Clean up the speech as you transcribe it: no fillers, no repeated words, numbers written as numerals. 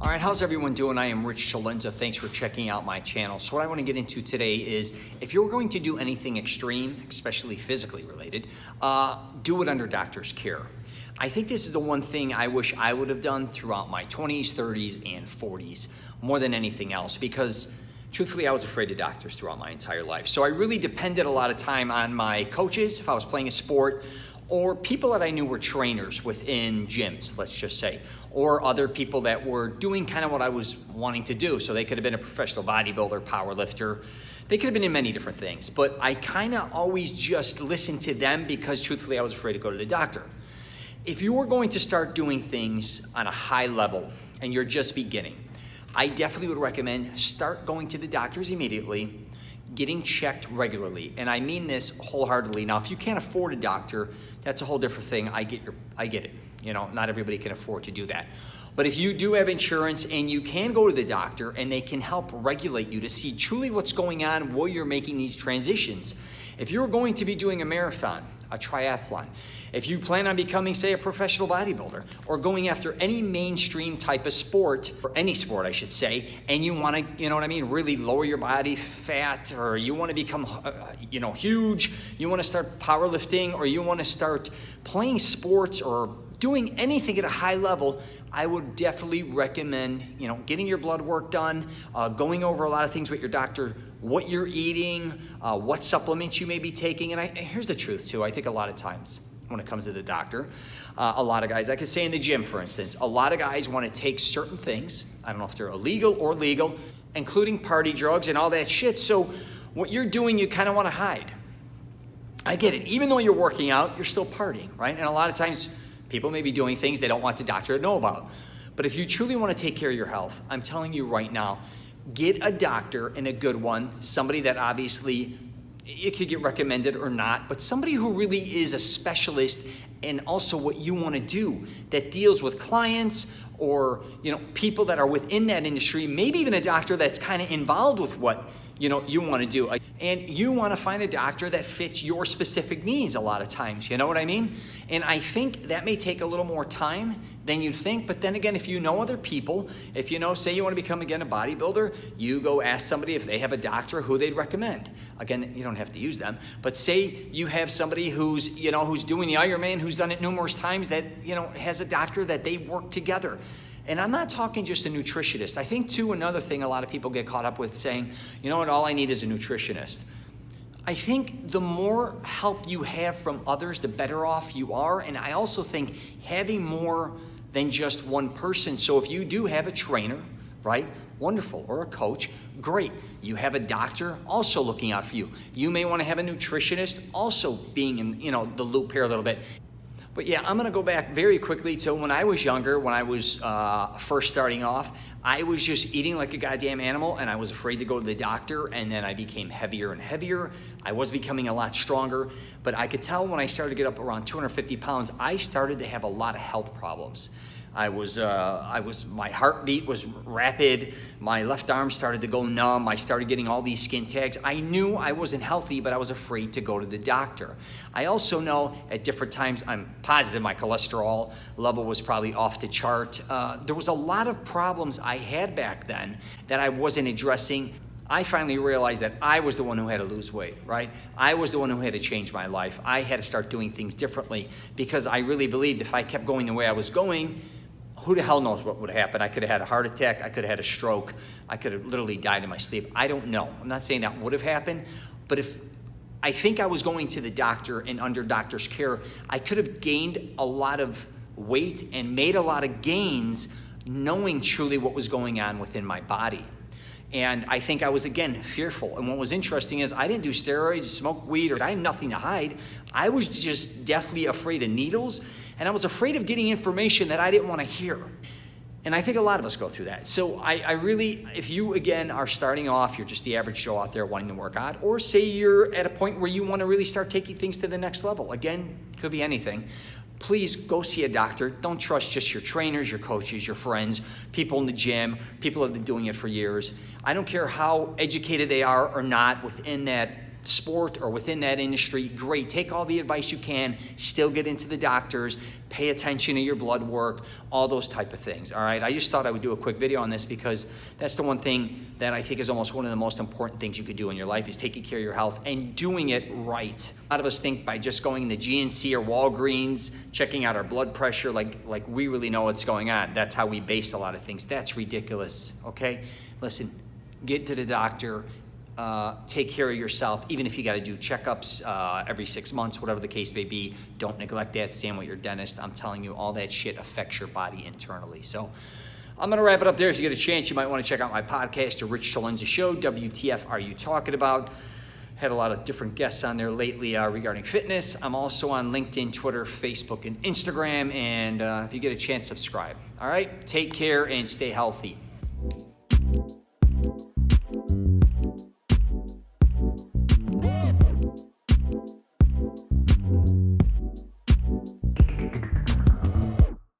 All right, how's everyone doing? I am Rich Celenza. Thanks for checking out my channel. So what I want to get into today is if you're going to do anything extreme, especially physically related, do it under doctor's care. I think this is the one thing I wish I would have done throughout my 20s, 30s, and 40s more than anything else, because truthfully, I was afraid of doctors throughout my entire life. So I really depended a lot of time on my coaches if I was playing a sport, or people that I knew were trainers within gyms, let's just say, or other people that were doing kind of what I was wanting to do. So they could have been a professional bodybuilder, power lifter. They could have been in many different things, but I kind of always just listened to them because truthfully, I was afraid to go to the doctor. If you were going to start doing things on a high level and you're just beginning, I definitely would recommend start going to the doctors immediately, getting checked regularly. And I mean this wholeheartedly. Now, if you can't afford a doctor, that's a whole different thing. I get it. You know, not everybody can afford to do that. But if you do have insurance and you can go to the doctor and they can help regulate you to see truly what's going on while you're making these transitions. If you're going to be doing a marathon, a triathlon, if you plan on becoming, say, a professional bodybuilder or going after any mainstream type of sport, or any sport, I should say, and you want to, you know what I mean, really lower your body fat, or you want to become, huge, you want to start powerlifting, or you want to start playing sports or doing anything at a high level, I would definitely recommend, getting your blood work done, going over a lot of things with your doctor, what you're eating, what supplements you may be taking. And here's the truth too. I think a lot of times when it comes to the doctor, a lot of guys, I could say in the gym, for instance, a lot of guys want to take certain things. I don't know if they're illegal or legal, including party drugs and all that shit. So what you're doing, you kind of want to hide. I get it. Even though you're working out, you're still partying, right? And a lot of times people may be doing things they don't want the doctor to know about. But if you truly want to take care of your health, I'm telling you right now, get a doctor, and a good one, somebody that obviously it could get recommended or not, but somebody who really is a specialist and also what you want to do, that deals with clients or people that are within that industry, maybe even a doctor that's kind of involved with what you want to do. And you want to find a doctor that fits your specific needs a lot of times, you know what I mean? And I think that may take a little more time than you'd think, but then again, if you know other people, if say you want to become again a bodybuilder, you go ask somebody if they have a doctor who they'd recommend. Again, you don't have to use them, but say you have somebody who's doing the Ironman, who's done it numerous times, that has a doctor that they work together. And I'm not talking just a nutritionist. I think too, another thing a lot of people get caught up with saying, all I need is a nutritionist. I think the more help you have from others, the better off you are. And I also think having more than just one person. So if you do have a trainer, right? Wonderful. Or a coach, great. You have a doctor also looking out for you. You may want to have a nutritionist also being in, the loop here a little bit. But yeah, I'm gonna go back very quickly to when I was younger, when I was first starting off. I was just eating like a goddamn animal, and I was afraid to go to the doctor, and then I became heavier and heavier. I was becoming a lot stronger, but I could tell when I started to get up around 250 pounds, I started to have a lot of health problems. My heartbeat was rapid. My left arm started to go numb. I started getting all these skin tags. I knew I wasn't healthy, but I was afraid to go to the doctor. I also know at different times, I'm positive my cholesterol level was probably off the chart. There was a lot of problems I had back then that I wasn't addressing. I finally realized that I was the one who had to lose weight, right? I was the one who had to change my life. I had to start doing things differently because I really believed if I kept going the way I was going, who the hell knows what would happen? I could have had a heart attack. I could have had a stroke. I could have literally died in my sleep. I don't know. I'm not saying that would have happened, but if I think I was going to the doctor and under doctor's care, I could have gained a lot of weight and made a lot of gains knowing truly what was going on within my body. And I think I was, again, fearful. And what was interesting is I didn't do steroids, smoke weed, or I had nothing to hide. I was just deathly afraid of needles, and I was afraid of getting information that I didn't want to hear. And I think a lot of us go through that. So I really, if you, again, are starting off, you're just the average Joe out there wanting to work out, or say you're at a point where you want to really start taking things to the next level. Again, could be anything. Please go see a doctor. Don't trust just your trainers, your coaches, your friends, people in the gym, people who have been doing it for years. I don't care how educated they are or not within that sport or within that industry, great. Take all the advice you can, still get into the doctors, pay attention to your blood work, all those type of things, all right? I just thought I would do a quick video on this because that's the one thing that I think is almost one of the most important things you could do in your life is taking care of your health and doing it right. A lot of us think by just going to GNC or Walgreens, checking out our blood pressure, like we really know what's going on. That's how we base a lot of things. That's ridiculous, okay? Listen, get to the doctor, take care of yourself, even if you got to do checkups every 6 months, whatever the case may be. Don't neglect that. Stand with your dentist. I'm telling you, all that shit affects your body internally. So I'm going to wrap it up there. If you get a chance, you might want to check out my podcast, The Rich Celenza Show. WTF Are You Talking About? Had a lot of different guests on there lately regarding fitness. I'm also on LinkedIn, Twitter, Facebook, and Instagram. And if you get a chance, subscribe. All right? Take care and stay healthy.